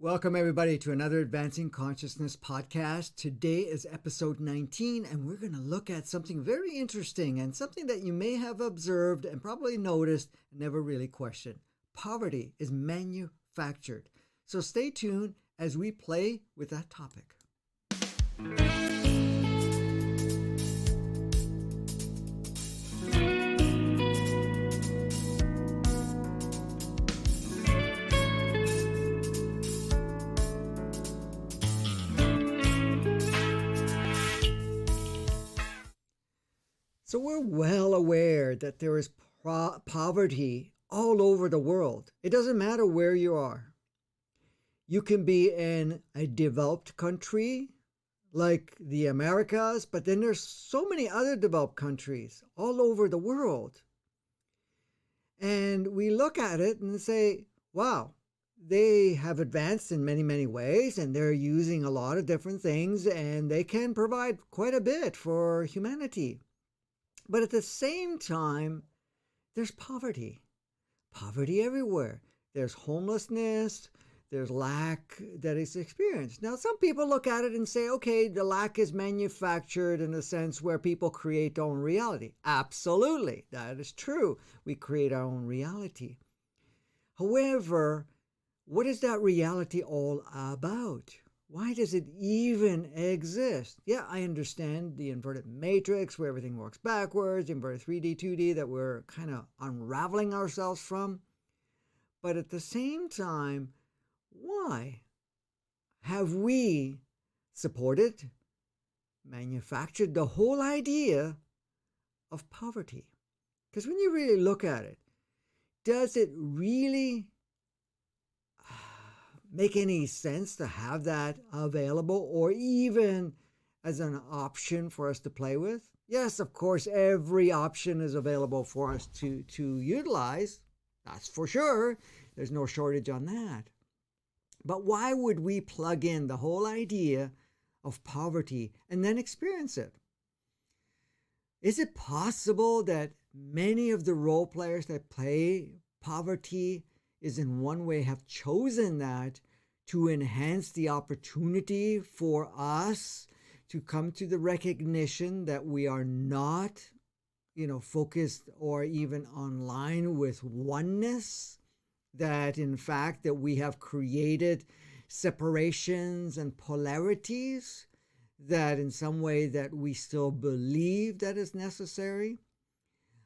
Welcome, everybody, to another Advancing Consciousness podcast. Today is episode 19, and we're going to look at something very interesting and something that you may have observed and probably noticed and never really questioned. Poverty is manufactured. So stay tuned as we play with that topic. So we're well aware that there is poverty all over the world. It doesn't matter where you are. You can be in a developed country like the Americas, but then there's so many other developed countries all over the world. And we look at it and say, wow, they have advanced in many, many ways, and they're using a lot of different things, and they can provide quite a bit for humanity. But at the same time, there's poverty. Poverty everywhere. There's homelessness. There's lack that is experienced. Now, some people look at it and say, okay, the lack is manufactured in a sense where people create their own reality. Absolutely. That is true. We create our own reality. However, what is that reality all about? Why does it even exist? Yeah, I understand the inverted matrix where everything works backwards, inverted 3D, 2D that we're kind of unraveling ourselves from. But at the same time, why have we supported, manufactured the whole idea of poverty? Because when you really look at it, does it really make any sense to have that available or even as an option for us to play with? Yes, of course, every option is available for us to utilize. That's for sure. There's no shortage on that. But why would we plug in the whole idea of poverty and then experience it? Is it possible that many of the role players that play poverty is in one way have chosen that to enhance the opportunity for us to come to the recognition that we are not, focused or even online with oneness, that in fact that we have created separations and polarities, that in some way that we still believe that is necessary?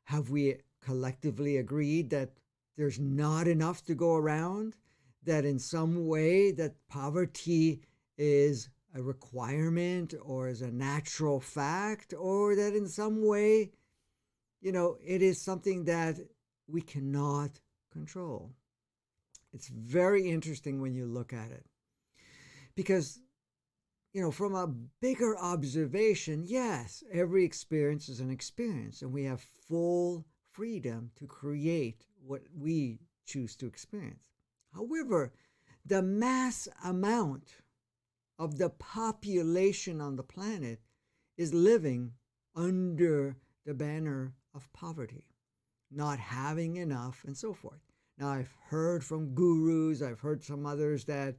Have we collectively agreed that there's not enough to go around, that in some way that poverty is a requirement or is a natural fact, or that in some way, it is something that we cannot control? It's very interesting when you look at it. Because, from a bigger observation, yes, every experience is an experience, and we have full freedom to create what we choose to experience. However, the mass amount of the population on the planet is living under the banner of poverty, not having enough, and so forth. Now, I've heard from gurus, I've heard some others that,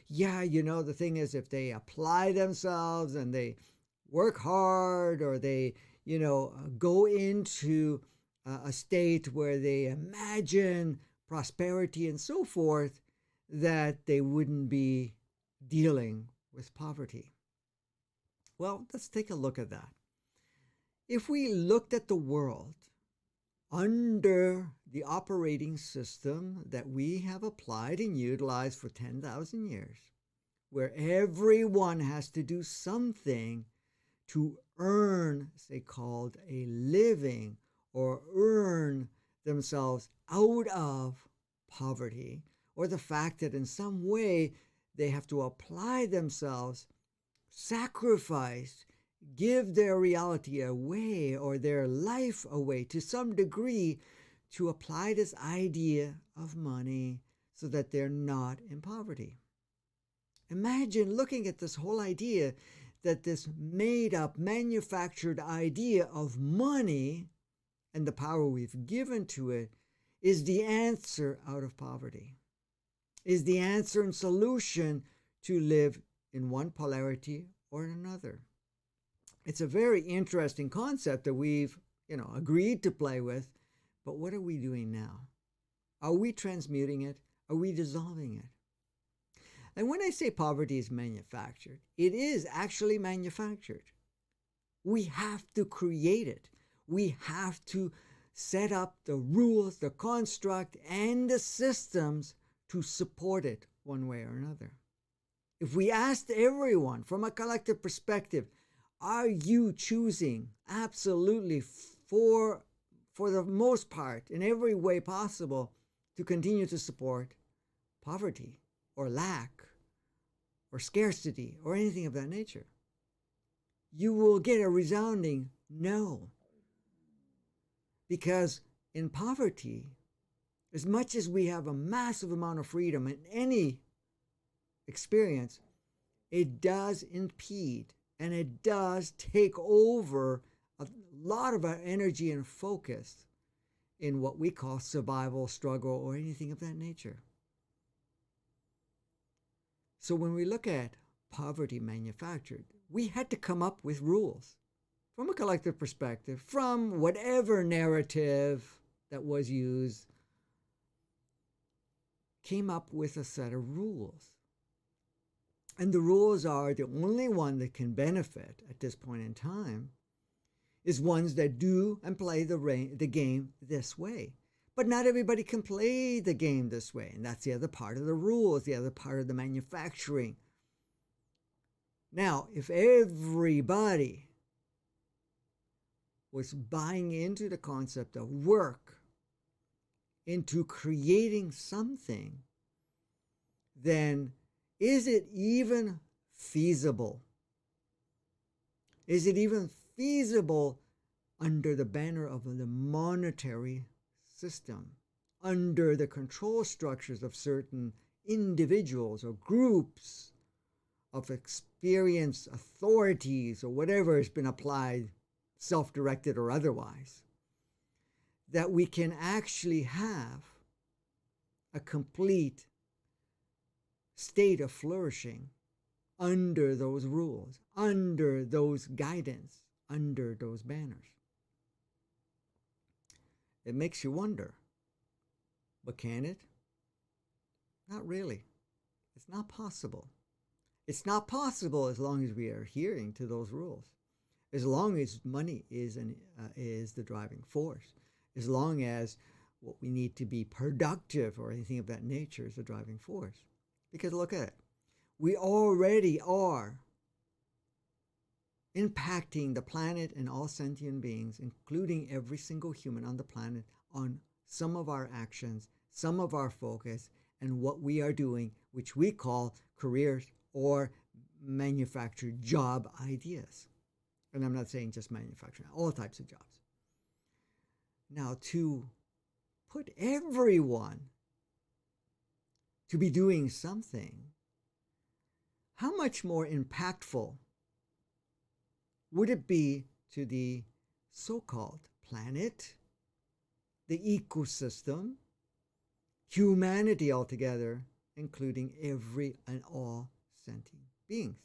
the thing is, if they apply themselves and they work hard, or they, go into a state where they imagine prosperity and so forth, that they wouldn't be dealing with poverty. Well, let's take a look at that. If we looked at the world under the operating system that we have applied and utilized for 10,000 years, where everyone has to do something to earn, say, called a living, or earn themselves out of poverty, or the fact that in some way they have to apply themselves, sacrifice, give their reality away or their life away to some degree to apply this idea of money so that they're not in poverty. Imagine looking at this whole idea that this made-up, manufactured idea of money and the power we've given to it is the answer out of poverty. is the answer and solution to live in one polarity or another. It's a very interesting concept that we've, agreed to play with, but what are we doing now? Are we transmuting it? Are we dissolving it? And when I say poverty is manufactured, it is actually manufactured. We have to create it. We have to set up the rules, the construct, and the systems to support it one way or another. If we asked everyone from a collective perspective, are you choosing absolutely for the most part, in every way possible, to continue to support poverty or lack or scarcity or anything of that nature? You will get a resounding no. Because in poverty, as much as we have a massive amount of freedom in any experience, it does impede and it does take over a lot of our energy and focus in what we call survival, struggle, or anything of that nature. So when we look at poverty manufactured, we had to come up with rules from a collective perspective, from whatever narrative that was used, came up with a set of rules. And the rules are the only one that can benefit at this point in time is ones that do and play the game this way. But not everybody can play the game this way. And that's the other part of the rules, the other part of the manufacturing. Now, if everybody was buying into the concept of work, into creating something, then is it even feasible? Is it even feasible under the banner of the monetary system, under the control structures of certain individuals or groups of experienced authorities or whatever has been applied, self-directed or otherwise, that we can actually have a complete state of flourishing under those rules, under those guidance, under those banners? It makes you wonder, but can it? Not really. It's not possible. It's not possible as long as we are adhering to those rules, as long as money is the driving force, as long as what we need to be productive or anything of that nature is the driving force. Because look at it. We already are impacting the planet and all sentient beings, including every single human on the planet, on some of our actions, some of our focus, and what we are doing, which we call careers or manufactured job ideas. And I'm not saying just manufacturing, all types of jobs. Now, to put everyone to be doing something, how much more impactful would it be to the so-called planet, the ecosystem, humanity altogether, including every and all sentient beings?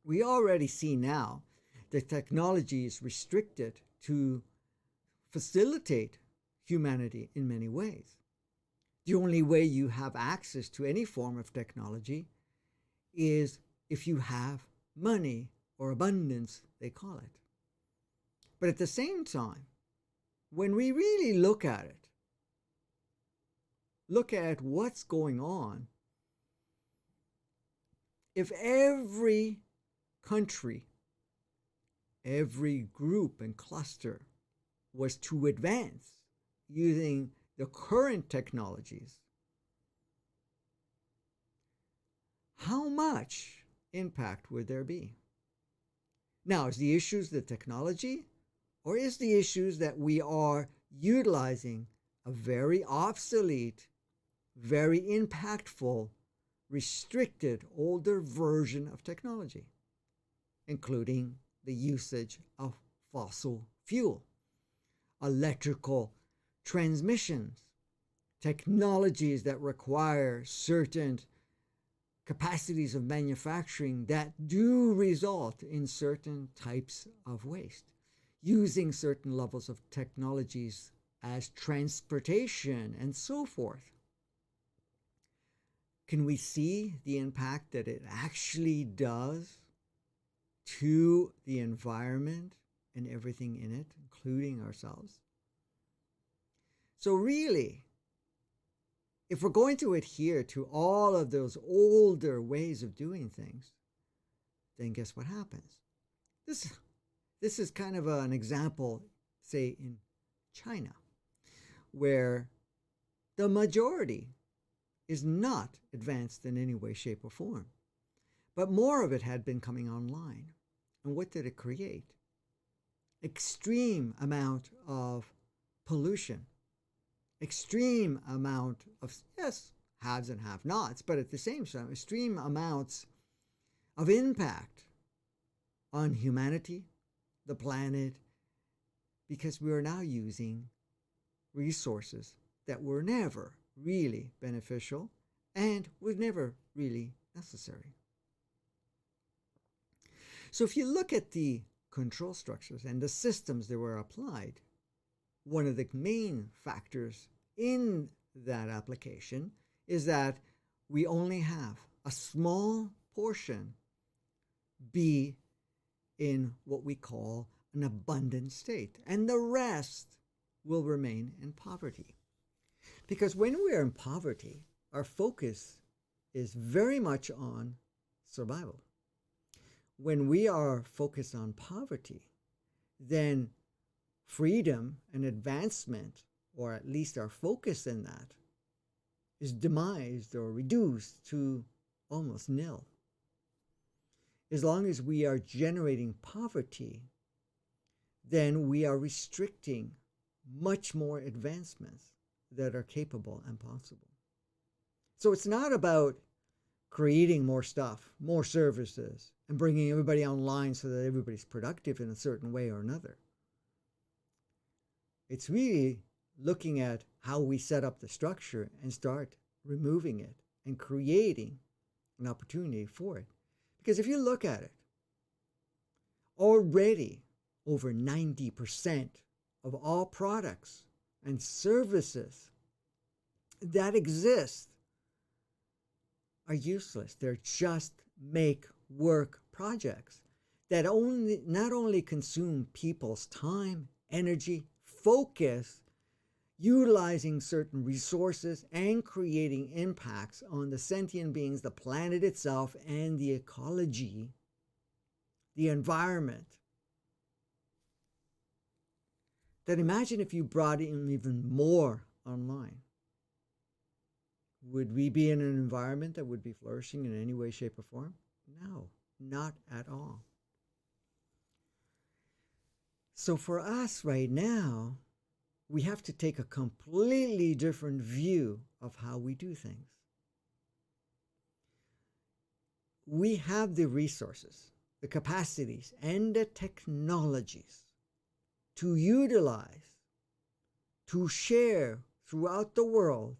We already see now that technology is restricted to facilitate humanity in many ways. The only way you have access to any form of technology is if you have money or abundance, they call it. But at the same time, when we really look at it, look at what's going on, if every country, every group and cluster was to advance using the current technologies, how much impact would there be? Now, is the issues the technology, or is the issues that we are utilizing a very obsolete, very impactful, restricted, older version of technology, including the usage of fossil fuel, electrical transmissions, technologies that require certain capacities of manufacturing that do result in certain types of waste, using certain levels of technologies as transportation and so forth. Can we see the impact that it actually does to the environment and everything in it, including ourselves? So really, if we're going to adhere to all of those older ways of doing things, then guess what happens? This is kind of an example, say, in China, where the majority is not advanced in any way, shape, or form. But more of it had been coming online. And what did it create? Extreme amount of pollution. Extreme amount of, yes, haves and have-nots, but at the same time, extreme amounts of impact on humanity, the planet, because we are now using resources that were never really beneficial and was never really necessary. So if you look at the control structures and the systems that were applied, one of the main factors in that application is that we only have a small portion be in what we call an abundant state, and the rest will remain in poverty. Because when we are in poverty, our focus is very much on survival. When we are focused on poverty, then freedom and advancement, or at least our focus in that, is demised or reduced to almost nil. As long as we are generating poverty, then we are restricting much more advancements that are capable and possible. So it's not about creating more stuff, more services, and bringing everybody online so that everybody's productive in a certain way or another. It's really looking at how we set up the structure and start removing it and creating an opportunity for it. Because if you look at it, already over 90% of all products and services that exist are useless. They're just make work projects that not only consume people's time, energy, focus, utilizing certain resources and creating impacts on the sentient beings, the planet itself, and the ecology, the environment. Then imagine if you brought in even more online. Would we be in an environment that would be flourishing in any way, shape, or form? No, not at all. So for us right now, we have to take a completely different view of how we do things. We have the resources, the capacities, and the technologies to utilize, to share throughout the world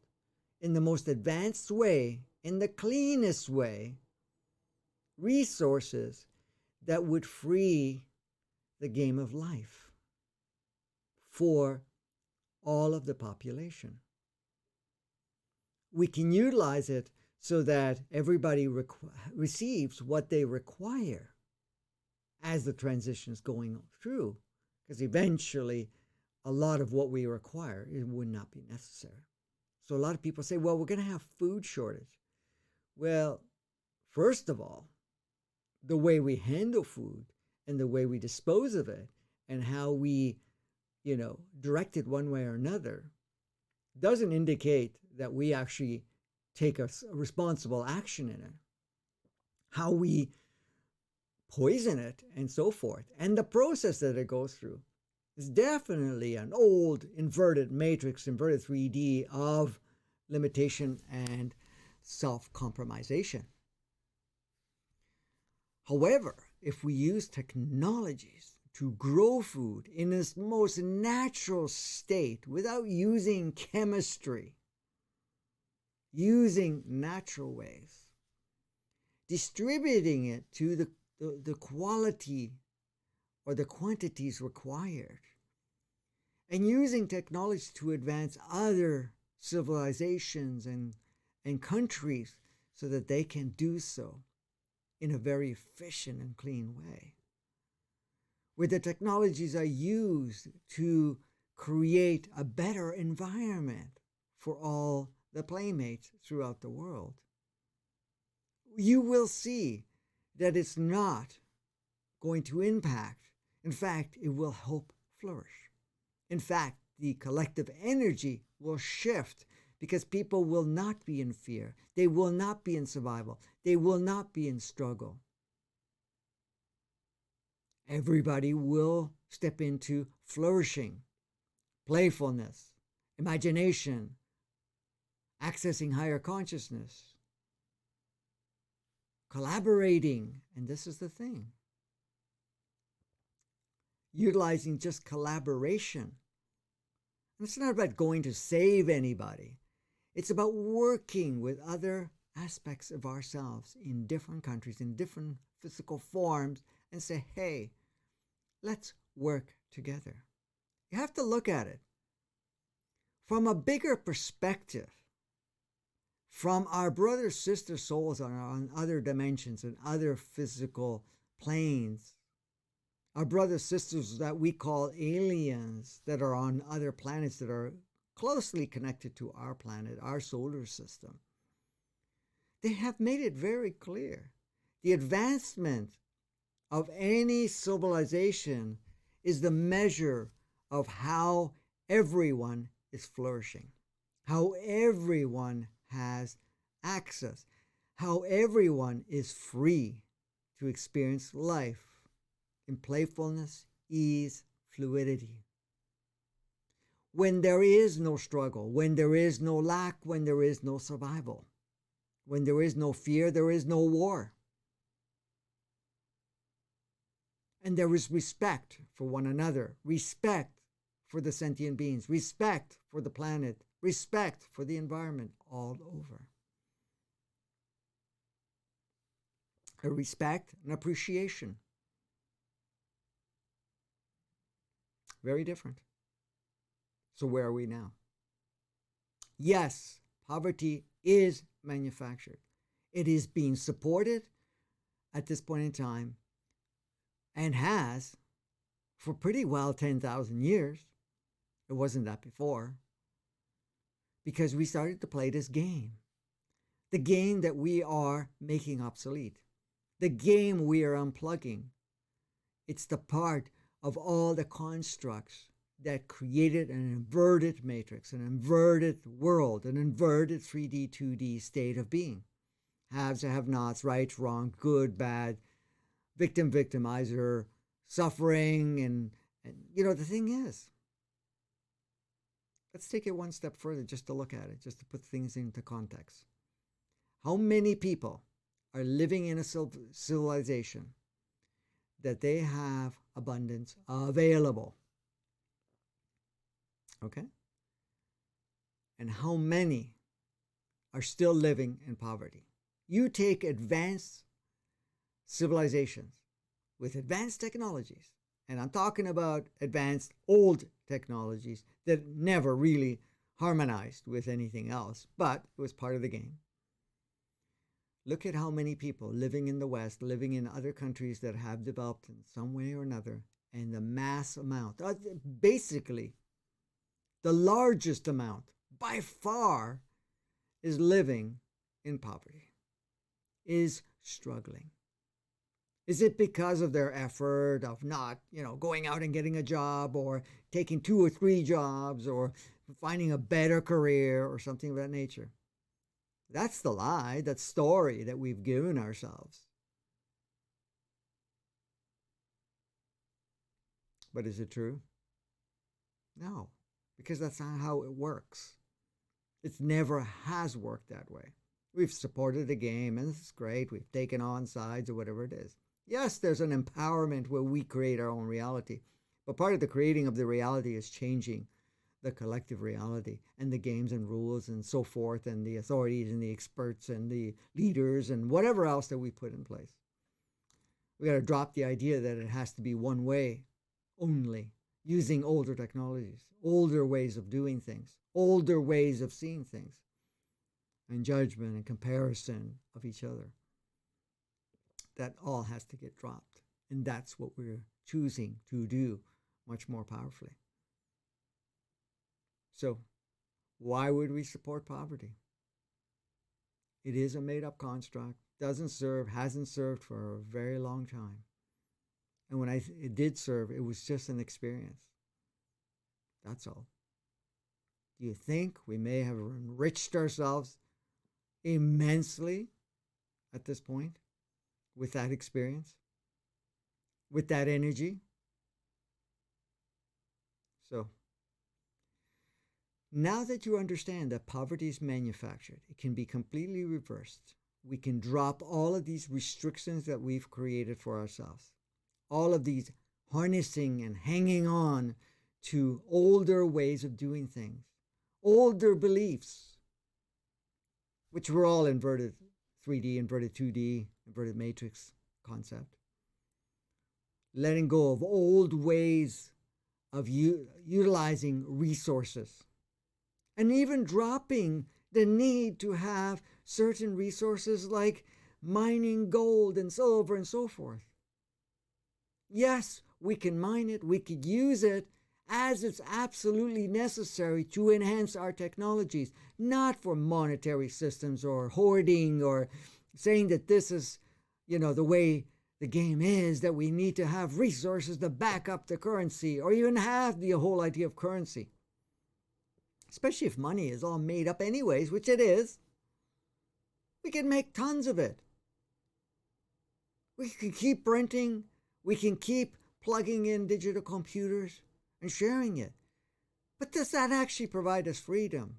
in the most advanced way, in the cleanest way, resources that would free the game of life for all of the population. We can utilize it so that everybody receives what they require as the transition is going through, because eventually a lot of what we require, it would not be necessary. So a lot of people say, well, we're going to have food shortage. Well, first of all, the way we handle food and the way we dispose of it and how we, direct it one way or another doesn't indicate that we actually take a responsible action in it. How we poison it and so forth, and the process that it goes through is definitely an old inverted matrix, inverted 3D of limitation and self-compromisation. However, if we use technologies to grow food in its most natural state without using chemistry, using natural ways, distributing it to the quality or the quantities required, and using technology to advance other civilizations and countries so that they can do so in a very efficient and clean way, where the technologies are used to create a better environment for all the playmates throughout the world. You will see that it's not going to impact. In fact, it will help flourish. In fact, the collective energy will shift because people will not be in fear. They will not be in survival. They will not be in struggle. Everybody will step into flourishing, playfulness, imagination, accessing higher consciousness, collaborating. And this is the thing, utilizing just collaboration. And it's not about going to save anybody. It's about working with other aspects of ourselves in different countries, in different physical forms, and say, hey, let's work together. You have to look at it from a bigger perspective, from our brother sister souls on other dimensions and other physical planes, our brothers sisters that we call aliens that are on other planets that are closely connected to our planet, our solar system. They have made it very clear. The advancement of any civilization is the measure of how everyone is flourishing, how everyone has access, how everyone is free to experience life in playfulness, ease, fluidity. When there is no struggle, when there is no lack, when there is no survival, when there is no fear, there is no war. And there is respect for one another, respect for the sentient beings, respect for the planet, respect for the environment all over. A respect and appreciation. Very different. So where are we now? Yes, poverty is manufactured. It is being supported at this point in time and has for pretty well 10,000 years. It wasn't that before. Because we started to play this game. The game that we are making obsolete. The game we are unplugging. It's the part of all the constructs that created an inverted matrix, an inverted world, an inverted 3D, 2D state of being. Haves and have-nots, right, wrong, good, bad, victim, victimizer, suffering, and the thing is, let's take it one step further just to look at it, just to put things into context. How many people are living in a civilization that they have abundance available? Okay? And how many are still living in poverty? You take advanced civilizations with advanced technologies, and I'm talking about advanced old technologies that never really harmonized with anything else, but it was part of the game. Look at how many people living in the West, living in other countries that have developed in some way or another, and the mass amount, basically the largest amount by far, is living in poverty, is struggling. Is it because of their effort of not, going out and getting a job or taking 2 or 3 jobs or finding a better career or something of that nature? That's the lie, that story that we've given ourselves. But is it true? No, because that's not how it works. It never has worked that way. We've supported the game, and it's great. We've taken on sides or whatever it is. Yes, there's an empowerment where we create our own reality. But part of the creating of the reality is changing the collective reality and the games and rules and so forth and the authorities and the experts and the leaders and whatever else that we put in place. We got to drop the idea that it has to be one way only, using older technologies, older ways of doing things, older ways of seeing things, and judgment and comparison of each other. That all has to get dropped. And that's what we're choosing to do much more powerfully. So, why would we support poverty? It is a made-up construct, doesn't serve, hasn't served for a very long time. And when it did serve, it was just an experience. That's all. Do you think we may have enriched ourselves immensely at this point with that experience, with that energy? So, now that you understand that poverty is manufactured, it can be completely reversed. We can drop all of these restrictions that we've created for ourselves. All of these harnessing and hanging on to older ways of doing things, older beliefs, which were all inverted 3D, inverted 2D, inverted matrix concept. Letting go of old ways of utilizing resources, and even dropping the need to have certain resources like mining gold and silver and so forth. Yes, we can mine it, we could use it as it's absolutely necessary to enhance our technologies, not for monetary systems or hoarding or saying that this is, the way the game is, that we need to have resources to back up the currency or even have the whole idea of currency. Especially if money is all made up anyways, which it is. We can make tons of it. We can keep printing. We can keep plugging in digital computers and sharing it. But does that actually provide us freedom?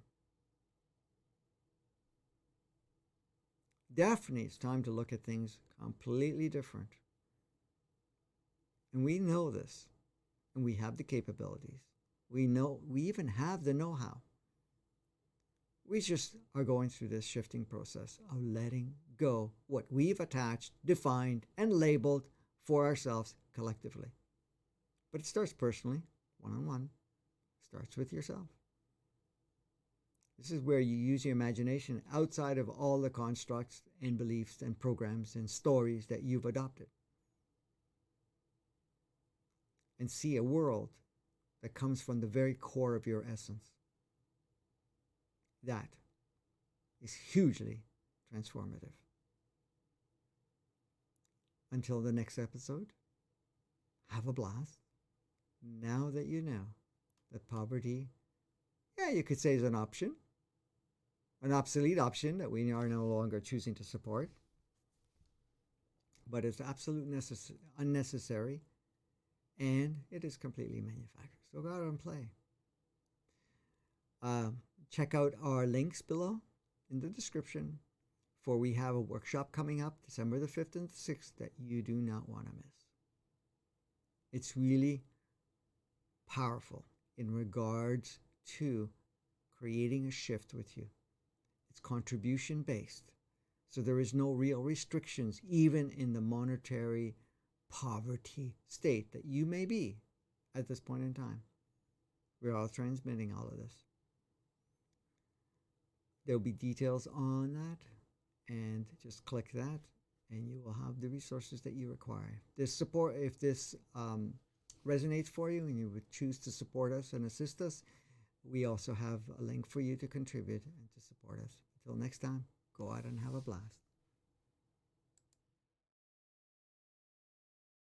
Definitely, it's time to look at things completely different. And we know this. And we have the capabilities. We even have the know-how. We just are going through this shifting process of letting go what we've attached, defined, and labeled for ourselves collectively. But it starts personally, one-on-one. It starts with yourself. This is where you use your imagination outside of all the constructs and beliefs and programs and stories that you've adopted. And see a world that comes from the very core of your essence. That is hugely transformative. Until the next episode, have a blast. Now that you know that poverty, you could say is an option, an obsolete option that we are no longer choosing to support, but it's absolutely unnecessary, and it is completely manufactured. So go out and play. Check out our links below in the description, for we have a workshop coming up December the 5th and the 6th that you do not want to miss. It's really powerful in regards to creating a shift with you. It's contribution based. So there is no real restrictions, even in the monetary poverty state that you may be at this point in time. We're all transmitting all of this. There'll be details on that, and just click that and you will have the resources that you require. This support, if this resonates for you and you would choose to support us and assist us, we also have a link for you to contribute and to support us. Until next time, go out and have a blast.